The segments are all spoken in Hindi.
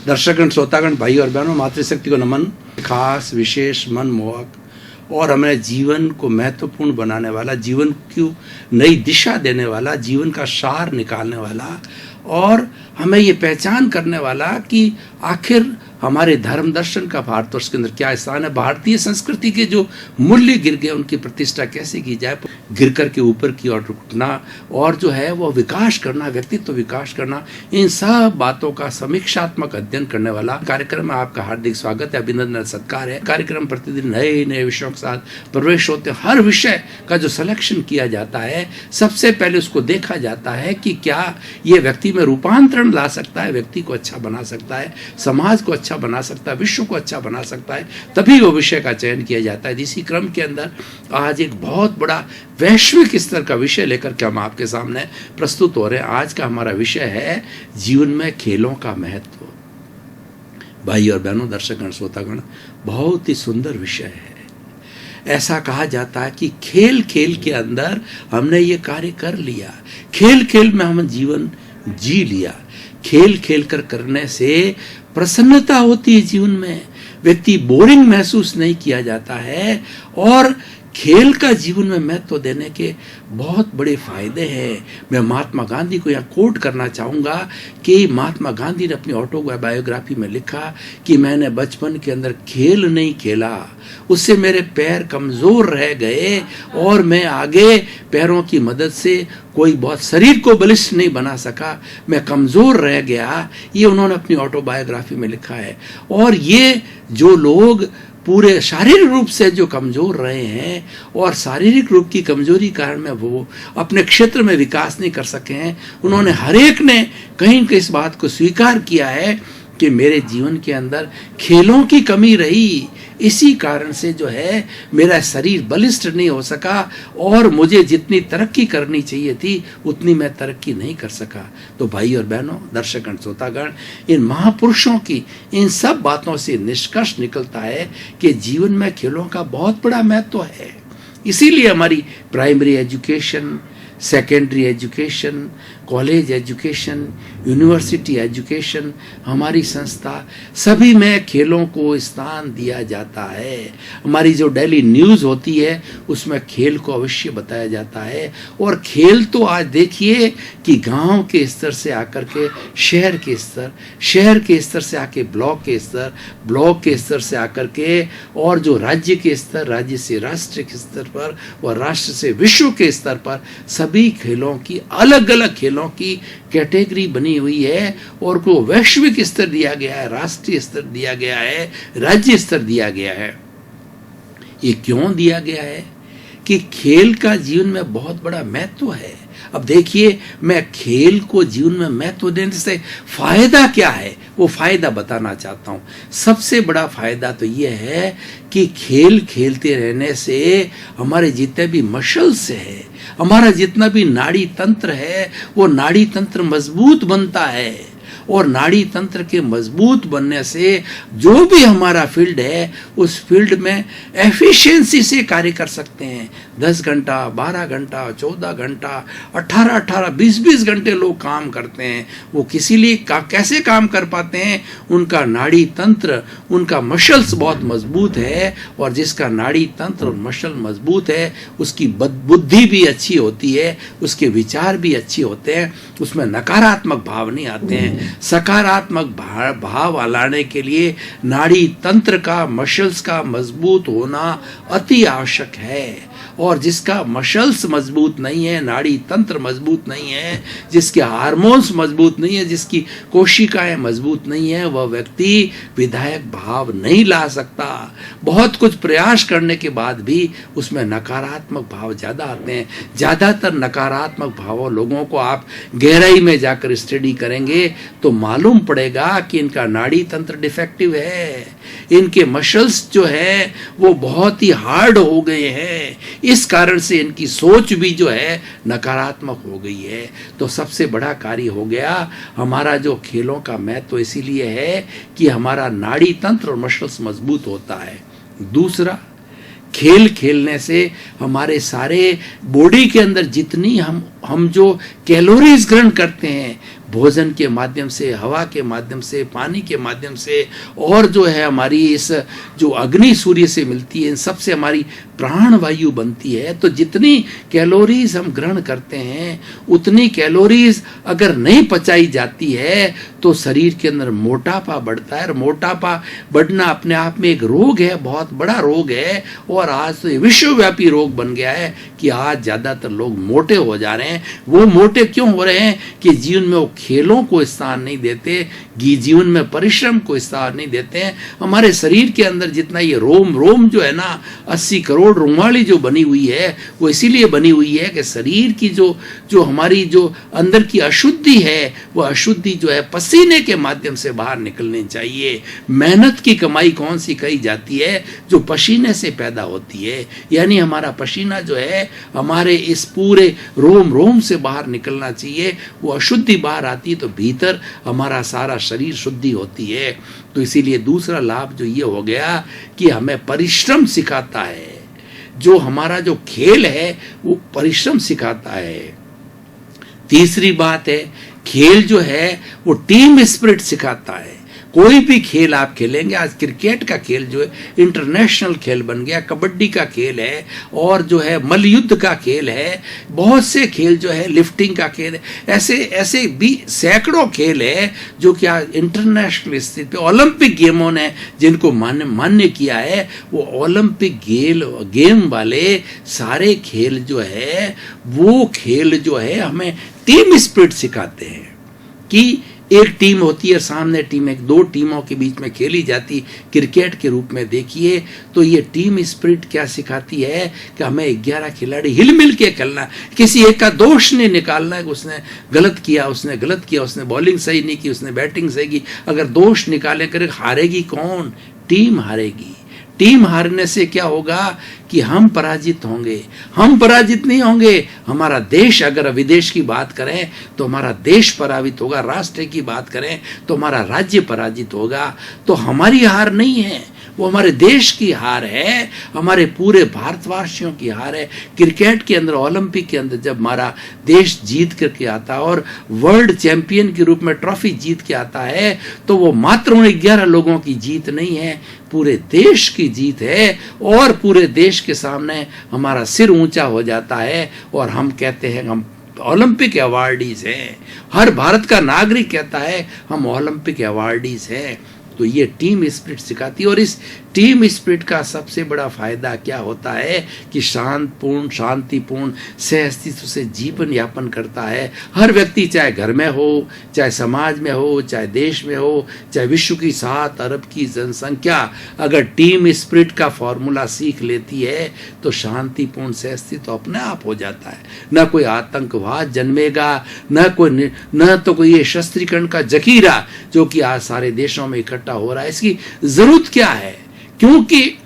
दर्शकगण, श्रोतागण, भाई और बहनों, मातृशक्ति को नमन। खास, विशेष, मनमोहक और हमारे जीवन को महत्वपूर्ण बनाने वाला, जीवन को नई दिशा देने वाला, जीवन का सार निकालने वाला और हमें ये पहचान करने वाला कि आखिर हमारे धर्म दर्शन का भारतवर्ष के अंदर क्या स्थान है। भारतीय संस्कृति के जो मूल्य गिर गए उनकी प्रतिष्ठा कैसे की जाए, गिर कर के ऊपर की ओर उठना और जो है वो विकास करना, व्यक्तित्व विकास करना, इन सब बातों का समीक्षात्मक अध्ययन करने वाला कार्यक्रम में आपका हार्दिक स्वागत है, अभिनंदन, सत्कार है। कार्यक्रम प्रतिदिन नए नए विषयों के साथ प्रवेश होते हैं। हर विषय का जो सिलेक्शन किया जाता है, सबसे पहले उसको देखा जाता है कि क्या ये व्यक्ति में रूपांतरण ला सकता है, व्यक्ति को अच्छा बना सकता है, समाज को अच्छा बना सकता है, विश्व को अच्छा बना सकता है, तभी वो विषय का चयन किया जाता है। इसी क्रम के अंदर आज एक बहुत बड़ा वैश्विक स्तर का विषय लेकर के हम आपके सामने प्रस्तुत हो रहे हैं। आज का हमारा विषय है जीवन में खेलों का महत्व। भाई और बहनों, दर्शकगण, श्रोतागण, बहुत ही सुंदर विषय है। ऐसा कहा जाता है कि खेल खेल के अंदर हमने ये कार्य कर लिया, खेल खेल में हम जीवन जी लिया। खेल खेल कर करने से प्रसन्नता होती है जीवन में, व्यक्ति बोरिंग महसूस नहीं किया जाता है और खेल का जीवन में महत्व देने के बहुत बड़े फायदे हैं। मैं महात्मा गांधी को यहाँ कोट करना चाहूँगा कि महात्मा गांधी ने अपनी ऑटोबायोग्राफी में लिखा कि मैंने बचपन के अंदर खेल नहीं खेला, उससे मेरे पैर कमज़ोर रह गए और मैं आगे पैरों की मदद से कोई बहुत शरीर को बलिष्ठ नहीं बना सका, मैं कमज़ोर रह गया। ये उन्होंने अपनी ऑटोबायोग्राफी में लिखा है। और ये जो लोग पूरे शारीरिक रूप से जो कमज़ोर रहे हैं और शारीरिक रूप की कमज़ोरी कारण में वो अपने क्षेत्र में विकास नहीं कर सके हैं, उन्होंने हर एक ने कहीं इस बात को स्वीकार किया है कि मेरे जीवन के अंदर खेलों की कमी रही, इसी कारण से जो है मेरा शरीर बलिष्ठ नहीं हो सका और मुझे जितनी तरक्की करनी चाहिए थी उतनी मैं तरक्की नहीं कर सका। तो भाई और बहनों, दर्शकगण, श्रोतागण, इन महापुरुषों की इन सब बातों से निष्कर्ष निकलता है कि जीवन में खेलों का बहुत बड़ा महत्व है। इसीलिए हमारी primary education, secondary education, college education, university education, हमारी संस्था सभी में खेलों को स्थान दिया जाता है। हमारी जो डेली न्यूज़ होती है उसमें खेल को अवश्य बताया जाता है। और खेल तो आज देखिए कि गांव के स्तर से आकर के शहर के स्तर, शहर के स्तर से आके ब्लॉक के स्तर, ब्लॉक के स्तर से आकर के और जो राज्य के स्तर, राज्य से राष्ट्र के स्तर पर और राष्ट्र से विश्व के स्तर पर सभी खेलों की अलग अलग खेलों की कैटेगरी बनी हुई है और को वैश्विक स्तर दिया गया है, राष्ट्रीय स्तर दिया गया है, राज्य स्तर दिया गया है। ये क्यों दिया गया है कि खेल का जीवन में बहुत बड़ा महत्व है। अब देखिए, मैं खेल को जीवन में महत्व देने से फायदा क्या है वो फायदा बताना चाहता हूँ। सबसे बड़ा फायदा तो ये है कि खेल खेलते रहने से हमारे जितने भी मसल्स है, हमारा जितना भी नाड़ी तंत्र है, वो नाड़ी तंत्र मजबूत बनता है। और नाड़ी तंत्र के मजबूत बनने से जो भी हमारा फील्ड है उस फील्ड में एफिशिएंसी से कार्य कर सकते हैं। 10 घंटा, 12 घंटा, 14 घंटा, 18, 20 घंटे लोग काम करते हैं। वो किसी लिए कैसे काम कर पाते हैं? उनका नाड़ी तंत्र, उनका मसल्स बहुत मजबूत है और जिसका नाड़ी तंत्र और मसल मजबूत है उसकी बुद्धि भी अच्छी होती है, उसके विचार भी अच्छे होते हैं, उसमें नकारात्मक भाव नहीं आते हैं। सकारात्मक भाव लाने के लिए नाड़ी तंत्र का, मसल्स का मजबूत होना अति आवश्यक है। और जिसका मसल्स मजबूत नहीं है, नाड़ी तंत्र मजबूत नहीं है, जिसके हार्मोन्स मजबूत नहीं है, जिसकी कोशिकाएं मजबूत नहीं है, वह व्यक्ति विधायक भाव नहीं ला सकता। बहुत कुछ प्रयास करने के बाद भी उसमें नकारात्मक भाव ज़्यादा आते हैं। ज़्यादातर नकारात्मक भावों लोगों को आप गहराई में जाकर स्टडी करेंगे तो मालूम पड़ेगा कि इनका नाड़ी तंत्र डिफेक्टिव है, इनके मसल्स जो है वो बहुत ही हार्ड हो गए हैं, इस कारण से इनकी सोच भी जो है नकारात्मक हो गई है। तो सबसे बड़ा कार्य हो गया हमारा जो खेलों का महत्व इसीलिए है कि हमारा नाड़ी तंत्र और मसल्स मजबूत होता है। दूसरा, खेल खेलने से हमारे सारे बॉडी के अंदर जितनी हम जो कैलोरीज ग्रहण करते हैं भोजन के माध्यम से, हवा के माध्यम से, पानी के माध्यम से, और जो है हमारी इस जो अग्नि सूर्य से मिलती है, इन सबसे हमारी प्राण वायु बनती है। तो जितनी कैलोरीज हम ग्रहण करते हैं उतनी कैलोरीज अगर नहीं पचाई जाती है तो शरीर के अंदर मोटापा बढ़ता है। और मोटापा बढ़ना अपने आप में एक रोग है, बहुत बड़ा रोग है, और आज तो ये विश्वव्यापी रोग बन गया है कि आज ज्यादातर लोग मोटे हो जा रहे हैं। वो मोटे क्यों हो रहे हैं कि जीवन में वो खेलों को स्थान नहीं देते, जीवन में परिश्रम को स्थान नहीं देते हैं। हमारे शरीर के अंदर जितना ये रोम जो है ना, 80 करोड़ रोमाली जो बनी हुई है, वो इसीलिए बनी हुई है कि शरीर की जो हमारी जो अंदर की अशुद्धि है, वो अशुद्धि जो है पसीने के माध्यम से बाहर निकलनी चाहिए। मेहनत की कमाई कौन सी कही जाती है? जो पसीने से पैदा होती है। यानी हमारा पसीना जो है हमारे इस पूरे रोम से बाहर निकलना चाहिए। वो अशुद्धि बाहर आती है तो भीतर हमारा सारा शरीर शुद्धि होती है। तो इसीलिए दूसरा लाभ जो ये हो गया कि हमें परिश्रम सिखाता है। जो हमारा जो खेल है वो परिश्रम सिखाता है। तीसरी बात है, खेल जो है वो टीम स्पिरिट सिखाता है। कोई भी खेल आप खेलेंगे, आज क्रिकेट का खेल जो है इंटरनेशनल खेल बन गया, कबड्डी का खेल है, और जो है मल्लयुद्ध का खेल है, बहुत से खेल जो है, लिफ्टिंग का खेल है, ऐसे भी सैकड़ों खेल है जो कि आज इंटरनेशनल स्थिति पे ओलंपिक गेमों ने जिनको मान्य किया है। वो ओलंपिक गेम वाले सारे खेल जो है, वो खेल जो है हमें टीम स्पिरिट सिखाते हैं कि एक टीम होती है, सामने टीम, एक दो टीमों के बीच में खेली जाती क्रिकेट के रूप में देखिए। तो ये टीम स्पिरिट क्या सिखाती है कि हमें 11 खिलाड़ी हिल मिल के खेलना है। किसी एक का दोष नहीं निकालना है, उसने गलत किया, उसने बॉलिंग सही नहीं की, उसने बैटिंग सही की। अगर दोष निकाले करे, हारेगी कौन? टीम हारेगी। टीम हारने से क्या होगा कि हम पराजित होंगे। हम पराजित नहीं होंगे, हमारा देश, अगर विदेश की बात करें तो हमारा देश पराजित होगा, राष्ट्र की बात करें तो हमारा राज्य पराजित होगा। तो हमारी हार नहीं है, वो हमारे देश की हार है, हमारे पूरे भारतवासियों की हार है। क्रिकेट के अंदर, ओलंपिक के अंदर जब हमारा देश जीत करके आता है और वर्ल्ड चैंपियन के रूप में ट्रॉफी जीत के आता है, तो वो मात्र उन 11 लोगों की जीत नहीं है, पूरे देश की जीत है। और पूरे देश के सामने हमारा सिर ऊंचा हो जाता है और हम कहते हैं हम ओलंपिक अवार्डीज हैं। हर भारत का नागरिक कहता है हम ओलंपिक अवार्डीज हैं। तो ये टीम स्पिरिट सिखाती है। और इस टीम स्पिरिट का सबसे बड़ा फायदा क्या होता है कि शांतिपूर्ण सहअस्तित्व से जीवन यापन करता है हर व्यक्ति, चाहे घर में हो, चाहे समाज में हो, चाहे देश में हो, चाहे विश्व की 7 अरब की जनसंख्या अगर टीम स्पिरिट का फॉर्मूला सीख लेती है तो शांतिपूर्ण सहअस्तित्व अपने आप हो जाता है। न कोई आतंकवाद जन्मेगा, न तो कोई ये शस्त्रीकरण का जखीरा जो कि आज सारे देशों में इकट्ठा हो रहा है। इसकी जरूरत क्या है? क्योंकि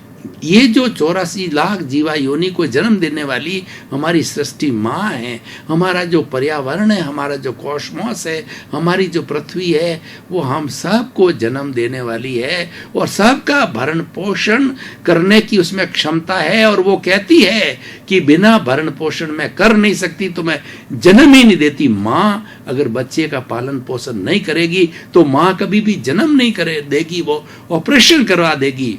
ये जो 84 लाख जीवा योनि को जन्म देने वाली हमारी सृष्टि माँ है, हमारा जो पर्यावरण है, हमारा जो कॉस्मोस है, हमारी जो पृथ्वी है, वो हम सबको जन्म देने वाली है और सबका भरण पोषण करने की उसमें क्षमता है। और वो कहती है कि बिना भरण पोषण मैं कर नहीं सकती तो मैं जन्म ही नहीं देती। माँ अगर बच्चे का पालन पोषण नहीं करेगी तो माँ कभी भी जन्म नहीं देगी, वो ऑपरेशन करवा देगी।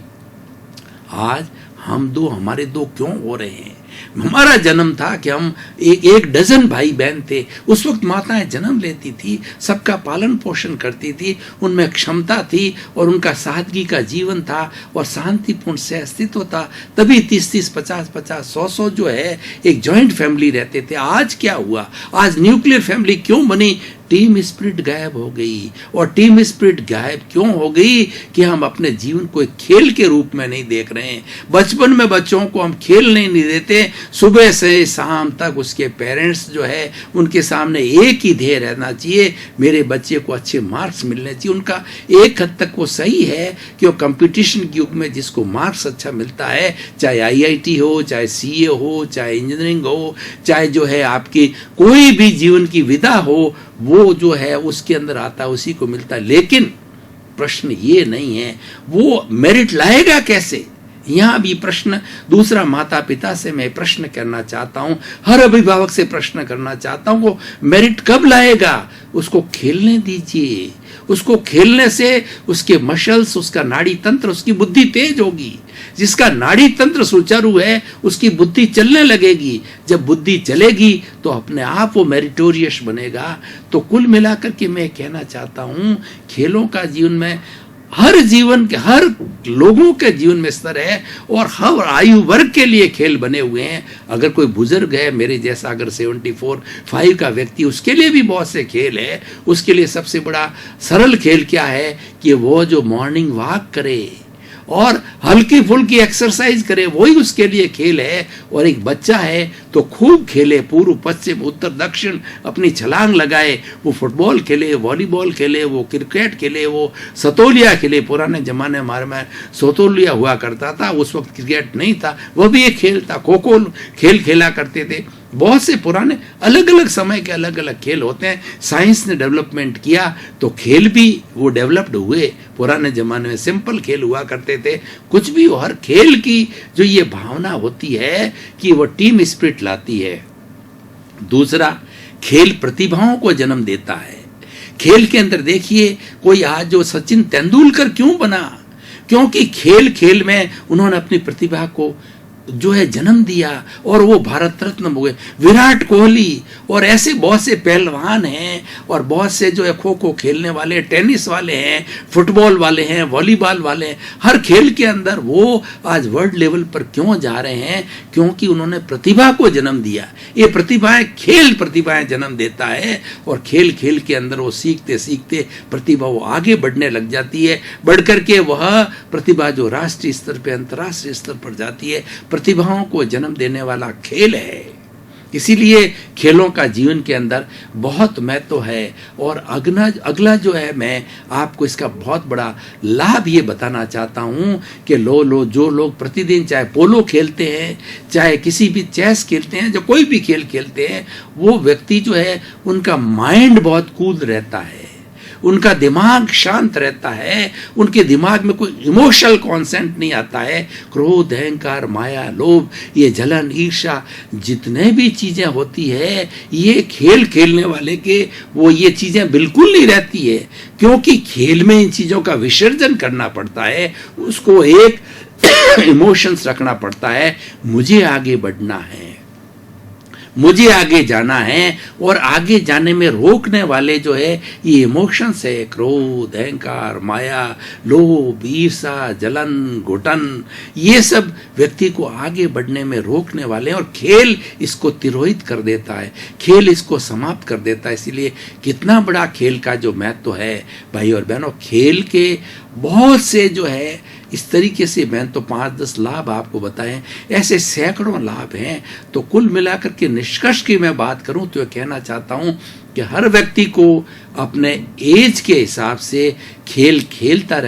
आज हमारे दो क्यों हो रहे हैं? हमारा जन्म था कि हम एक डजन भाई बहन थे, उस वक्त माताएं जन्म लेती थी, सबका पालन पोषण करती थी, उनमें क्षमता थी और उनका सादगी का जीवन था और शांतिपूर्ण सहअस्तित्व था। तभी 30-30, 50-50, 100-100 जो है एक जॉइंट फैमिली रहते थे। आज क्या हुआ? आज न्यूक्लियर फैमिली क्यों बनी? टीम स्पिरिट गायब हो गई। और टीम स्पिरिट गायब क्यों हो गई कि हम अपने जीवन को एक खेल के रूप में नहीं देख रहे हैं। बचपन में बच्चों को हम खेलने नहीं देते, सुबह से शाम तक उसके पेरेंट्स जो है उनके सामने एक ही ध्येय रहना चाहिए, मेरे बच्चे को अच्छे मार्क्स मिलने चाहिए। उनका एक हद तक वो सही है कि वो कंपटीशन के युग में जिसको मार्क्स अच्छा मिलता है, चाहे IIT हो, चाहे CA हो, चाहे इंजीनियरिंग हो, चाहे जो है आपकी कोई भी जीवन की विधा हो, वो जो है उसके अंदर आता है, उसी को मिलता है। लेकिन प्रश्न ये नहीं है वो मेरिट लाएगा कैसे। यहाँ भी प्रश्न दूसरा, माता पिता से मैं प्रश्न करना चाहता हूँ, हर अभिभावक से प्रश्न करना चाहता हूँ, वो मेरिट कब लाएगा? उसको खेलने दीजिए। उसको खेलने से उसके मसल्स, उसका नाड़ी तंत्र, उसकी बुद्धि तेज होगी। जिसका नाड़ी तंत्र सुचारू है उसकी बुद्धि चलने लगेगी। जब बुद्धि चलेगी तो अपने आप वो मेरिटोरियस बनेगा। तो कुल मिलाकर के मैं कहना चाहता हूं, खेलों का जीवन में हर जीवन के, हर लोगों के जीवन में स्तर है और हर आयु वर्ग के लिए खेल बने हुए हैं। अगर कोई बुजुर्ग है मेरे जैसा, अगर 74-5 का व्यक्ति, उसके लिए भी बहुत से खेल है। उसके लिए सबसे बड़ा सरल खेल क्या है कि वो जो मॉर्निंग वॉक करे और हल्की फुल्की एक्सरसाइज करे, वही उसके लिए खेल है। और एक बच्चा है तो खूब खेले, पूर्व पश्चिम उत्तर दक्षिण अपनी छलांग लगाए, वो फुटबॉल खेले, वॉलीबॉल खेले, वो क्रिकेट खेले, वो सतोलिया खेले। पुराने जमाने हमारे में सतोलिया हुआ करता था, उस वक्त क्रिकेट नहीं था, वह भी एक खेल था। खो खो खेल खेला करते थे। बहुत से पुराने अलग अलग समय के अलग अलग खेल होते हैं। साइंस ने डेवलपमेंट किया तो खेल भी वो डेवलप्ड हुए। पुराने जमाने में सिंपल खेल हुआ करते थे। कुछ भी हो, हर खेल की जो ये भावना होती है कि वो टीम स्पिरिट लाती है। दूसरा, खेल प्रतिभाओं को जन्म देता है। खेल के अंदर देखिए, कोई आज जो सचिन तेंदुलकर क्यों बना, क्योंकि खेल खेल में उन्होंने अपनी प्रतिभा को जो है जन्म दिया और वो भारत रत्न हुए। विराट कोहली और ऐसे बहुत से पहलवान हैं और बहुत से जो है खो खो खेलने वाले, टेनिस वाले हैं, फुटबॉल वाले हैं, वॉलीबॉल वाले हैं। हर खेल के अंदर वो आज वर्ल्ड लेवल पर क्यों जा रहे हैं, क्योंकि उन्होंने प्रतिभा को जन्म दिया। ये प्रतिभाएं, खेल प्रतिभाएं जन्म देता है और खेल खेल के अंदर वो सीखते सीखते प्रतिभा वो आगे बढ़ने लग जाती है। बढ़ करके वह प्रतिभा जो राष्ट्रीय स्तर पर, अंतर्राष्ट्रीय स्तर पर जाती है। प्रतिभाओं को जन्म देने वाला खेल है। इसीलिए खेलों का जीवन के अंदर बहुत महत्व है। और अगला जो है, मैं आपको इसका बहुत बड़ा लाभ ये बताना चाहता हूँ कि जो लोग प्रतिदिन चाहे पोलो खेलते हैं, चाहे किसी भी चेस खेलते हैं, जो कोई भी खेल खेलते हैं, वो व्यक्ति जो है उनका माइंड बहुत कूल रहता है, उनका दिमाग शांत रहता है, उनके दिमाग में कोई इमोशनल कॉन्सेंट नहीं आता है। क्रोध, अहंकार, माया, लोभ, ये जलन, ईर्ष्या, जितने भी चीजें होती है, ये खेल खेलने वाले के वो ये चीजें बिल्कुल नहीं रहती है। क्योंकि खेल में इन चीजों का विसर्जन करना पड़ता है, उसको एक इमोशंस रखना पड़ता है। मुझे आगे बढ़ना है, मुझे आगे जाना है, और आगे जाने में रोकने वाले जो है ये इमोशंस है। क्रोध, अहंकार, माया, लोभ, ईर्ष्या, जलन, घुटन, ये सब व्यक्ति को आगे बढ़ने में रोकने वाले हैं। और खेल इसको तिरोहित कर देता है, खेल इसको समाप्त कर देता है। इसीलिए कितना बड़ा खेल का जो महत्व है भाई और बहनों, खेल के बहुत से जो है इस तरीके से, मैं तो 5-10 लाभ आपको बताएं, ऐसे सैकड़ों लाभ हैं। तो कुल मिलाकर के निष्कर्ष की मैं बात करूं तो कहना चाहता हूं कि हर व्यक्ति को अपने एज के हिसाब से खेल खेलते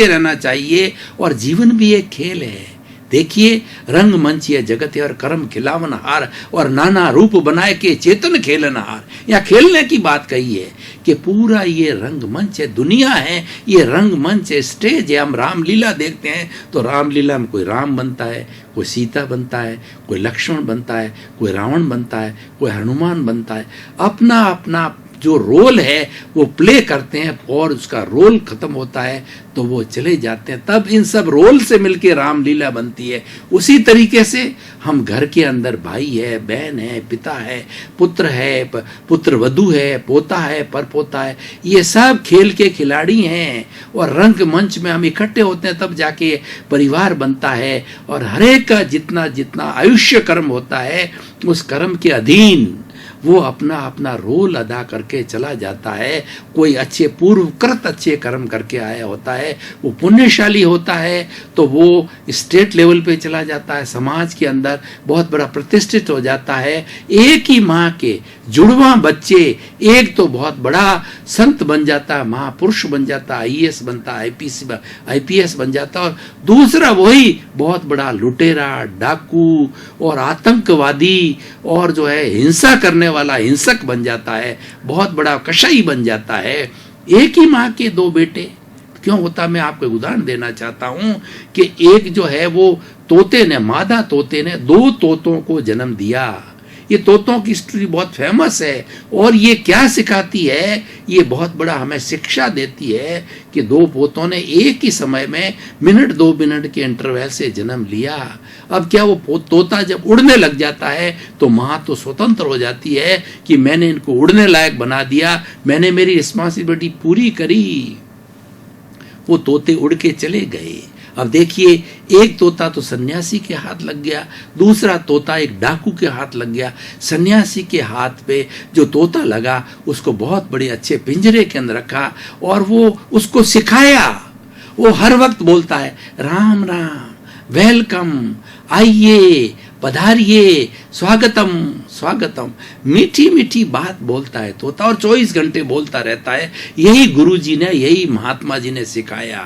रहना चाहिए। और जीवन भी एक खेल है। देखिए, रंगमंच ये जगत है और कर्म खिलावन हार, और नाना रूप बनाए के चेतन खेलन हार। यहाँ खेलने की बात कही है कि पूरा ये रंगमंच है, दुनिया है, ये रंगमंच है, स्टेज है। हम रामलीला देखते हैं तो रामलीला में कोई राम बनता है, कोई सीता बनता है, कोई लक्ष्मण बनता है, कोई रावण बनता है, कोई हनुमान बनता है। अपना अपना जो रोल है वो प्ले करते हैं और उसका रोल खत्म होता है तो वो चले जाते हैं। तब इन सब रोल से मिलके रामलीला बनती है। उसी तरीके से हम घर के अंदर भाई है, बहन है, पिता है, पुत्र वधू है, पोता है, परपोता है, ये सब खेल के खिलाड़ी हैं। और रंग मंच में हम इकट्ठे होते हैं तब जाके परिवार बनता है। और हरेक का जितना जितना आयुष्य कर्म होता है, उस कर्म के अधीन वो अपना अपना रोल अदा करके चला जाता है। कोई अच्छे पूर्वकृत अच्छे कर्म करके आया होता है, वो पुण्यशाली होता है, तो वो स्टेट लेवल पे चला जाता है, समाज के अंदर बहुत बड़ा प्रतिष्ठित हो जाता है। एक ही माँ के जुड़वा बच्चे, एक तो बहुत बड़ा संत बन जाता है, महापुरुष बन जाता है, IAS बनता है, IPS बन जाता है, और दूसरा वही बहुत बड़ा लुटेरा, डाकू और आतंकवादी और जो है हिंसा करने वाला हिंसक बन जाता है, बहुत बड़ा कसाई बन जाता है। एक ही माँ के दो बेटे क्यों होता, मैं आपको एक उदाहरण देना चाहता हूं कि एक जो है वो तोते ने, मादा तोते ने 2 तोतों को जन्म दिया। ये तोतों की स्टोरी बहुत फेमस है और ये क्या सिखाती है, ये बहुत बड़ा हमें शिक्षा देती है कि दो पोतों ने एक ही समय में मिनट 2 मिनट के इंटरवल से जन्म लिया। अब क्या वो तोता जब उड़ने लग जाता है तो माँ तो स्वतंत्र हो जाती है कि मैंने इनको उड़ने लायक बना दिया, मैंने मेरी रिस्पॉन्सिबिलिटी पूरी करी। वो तोते उड़ के चले गए। अब देखिए, एक तोता तो सन्यासी के हाथ लग गया, दूसरा तोता एक डाकू के हाथ लग गया। सन्यासी के हाथ पे जो तोता लगा उसको बहुत बड़े अच्छे पिंजरे के अंदर रखा और वो उसको सिखाया। वो हर वक्त बोलता है राम राम, वेलकम, आइए, पधारिए, स्वागतम स्वागतम, मीठी मीठी बात बोलता है तोता और 24 घंटे बोलता रहता है। यही गुरुजी ने, यही महात्मा जी ने सिखाया।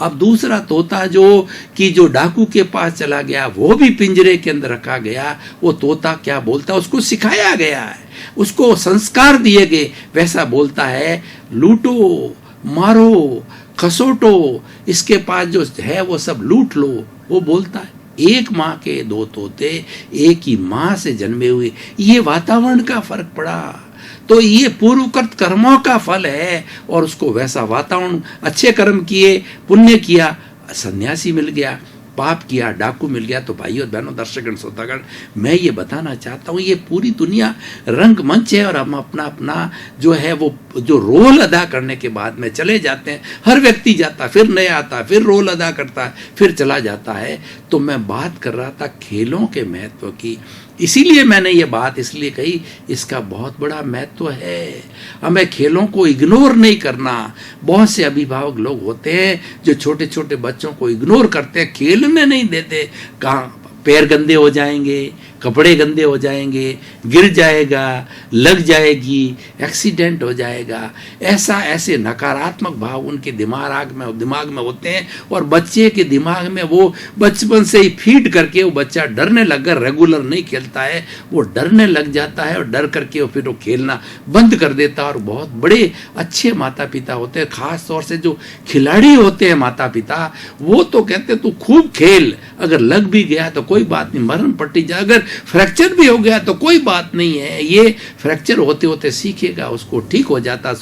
अब दूसरा तोता जो डाकू के पास चला गया, वो भी पिंजरे के अंदर रखा गया। वो तोता क्या बोलता है, उसको सिखाया गया है, उसको संस्कार दिए गए, वैसा बोलता है लूटो, मारो, खसोटो, इसके पास जो है वो सब लूट लो, वो बोलता है। एक माँ के दो तोते, एक ही माँ से जन्मे हुए, ये वातावरण का फर्क पड़ा तो ये पूर्वकृत कर्मों का फल है। और उसको वैसा वातावरण, अच्छे कर्म किए, पुण्य किया, सन्यासी मिल गया, पाप किया, डाकू मिल गया। तो भाइयों बहनों, दर्शकगण, श्रोतागण, मैं ये बताना चाहता हूँ, ये पूरी दुनिया रंगमंच है और हम अपना अपना जो है वो जो रोल अदा करने के बाद में चले जाते हैं। हर व्यक्ति जाता, फिर नया आता, फिर रोल अदा करता है, फिर चला जाता है। तो मैं बात कर रहा था खेलों के महत्व की, इसीलिए मैंने ये बात इसलिए कही, इसका बहुत बड़ा महत्व है। हमें खेलों को इग्नोर नहीं करना। बहुत से अभिभावक लोग होते हैं जो छोटे छोटे बच्चों को इग्नोर करते हैं, खेलने नहीं देते। कहाँ पैर गंदे हो जाएंगे, कपड़े गंदे हो जाएंगे, गिर जाएगा, लग जाएगी, एक्सीडेंट हो जाएगा, ऐसे नकारात्मक भाव उनके दिमाग में होते हैं। और बच्चे के दिमाग में वो बचपन से ही फीड करके वो बच्चा डरने लग कर रेगुलर नहीं खेलता है, वो डरने लग जाता है और डर करके वो फिर वो खेलना बंद कर देता है। और बहुत बड़े अच्छे माता पिता होते हैं, खास तौर से जो खिलाड़ी होते हैं माता पिता, वो तो कहते हैं तू खूब खेल, अगर लग भी गया तो कोई बात नहीं, मरण पट्टी जा, अगर फ्रैक्चर भी हो गया तो कोई बात नहीं है, ये फ्रैक्चर होते होते सीखेगा, उसको ठीक हो जाता।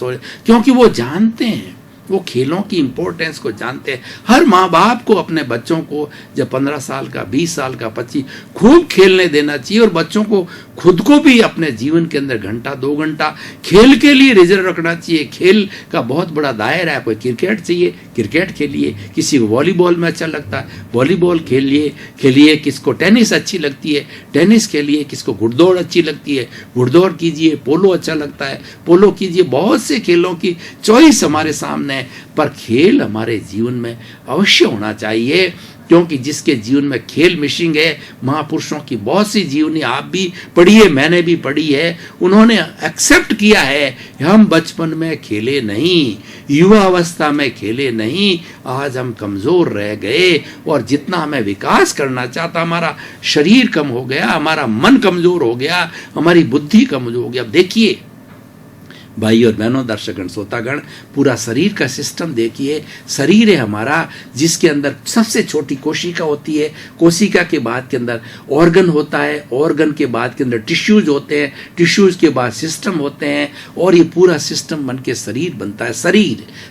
क्योंकि वो जानते हैं, वो खेलों की इंपॉर्टेंस को जानते हैं। हर माँ बाप को अपने बच्चों को जब 15 साल का, 20 साल का, 25 खूब खेलने देना चाहिए और बच्चों को खुद को भी अपने जीवन के अंदर घंटा 2 घंटा खेल के लिए रिजर्व रखना चाहिए। खेल का बहुत बड़ा दायरा है। कोई क्रिकेट चाहिए, क्रिकेट खेलिए, किसी को वॉलीबॉल में अच्छा लगता है, वॉलीबॉल खेलिए, किसको टेनिस अच्छी लगती है, टेनिस खेलिए, किसको घुड़दौड़ अच्छी लगती है, घुड़दौड़ कीजिए, पोलो अच्छा लगता है, पोलो कीजिए। बहुत से खेलों की चॉइस हमारे सामने, पर खेल हमारे जीवन में अवश्य होना चाहिए, क्योंकि जिसके जीवन में खेल मिसिंग है, महापुरुषों की बहुत सी जीवनी आप भी पढ़ी है, मैंने भी पढ़ी है, उन्होंने एक्सेप्ट किया है हम बचपन में खेले नहीं, युवा अवस्था में खेले नहीं, आज हम कमजोर रह गए और जितना हमें विकास करना चाहता, हमारा शरीर कम हो गया, हमारा मन कमजोर हो गया, हमारी बुद्धि कमजोर हो गया। अब देखिए भाई और बहनों, दर्शकगण, श्रोतागण, पूरा शरीर का सिस्टम देखिए। शरीर है हमारा, जिसके अंदर सबसे छोटी कोशिका होती है, कोशिका के बाद के अंदर ऑर्गन होता है, ऑर्गन के बाद के अंदर टिश्यूज होते हैं, टिश्यूज के बाद सिस्टम होते हैं और ये पूरा सिस्टम बन के शरीर बनता है।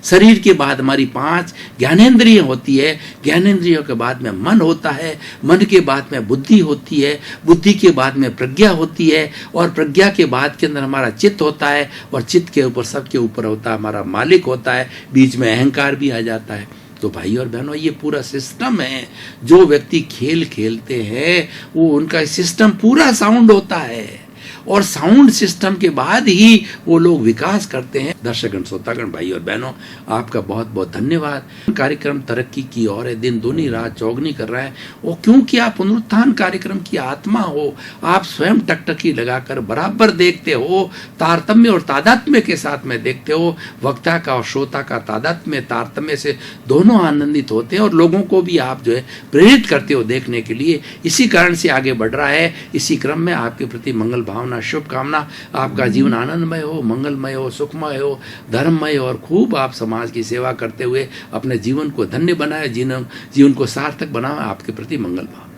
शरीर के बाद हमारी 5 ज्ञानेंद्रिय होती है, ज्ञानेंद्रियों के बाद में मन होता है, मन के बाद में बुद्धि होती है, बुद्धि के बाद में प्रज्ञा होती है और प्रज्ञा के बाद के अंदर हमारा चित्त होता है और चित्त के ऊपर, सबके ऊपर होता है हमारा मालिक होता है, बीच में अहंकार भी आ जाता है। तो भाई और बहनों, ये पूरा सिस्टम है। जो व्यक्ति खेल खेलते हैं वो उनका सिस्टम पूरा साउंड होता है और साउंड सिस्टम के बाद ही वो लोग विकास करते हैं। दर्शकगण, श्रोतागण, भाई और बहनों, आपका बहुत बहुत धन्यवाद। कार्यक्रम तरक्की की ओर है, दिन दूनी रात चौगनी कर रहा है। और क्योंकि आप पुनरुत्थान कार्यक्रम की आत्मा हो, आप स्वयं टकटकी लगाकर बराबर देखते हो, तारतम्य और तादात्म्य के साथ में देखते हो। वक्ता का और श्रोता का तादात्म्य, तारतम्य से दोनों आनंदित होते हैं और लोगों को भी आप जो है प्रेरित करते हो देखने के लिए। इसी कारण से आगे बढ़ रहा है। इसी क्रम में आपके प्रति मंगल भावना, शुभकामना, आपका जीवन आनंदमय हो, मंगलमय हो, सुखमय हो, धर्ममय हो और खूब आप समाज की सेवा करते हुए अपने जीवन को धन्य बनाए, जीवन को सार्थक बनाए। आपके प्रति मंगल भावना।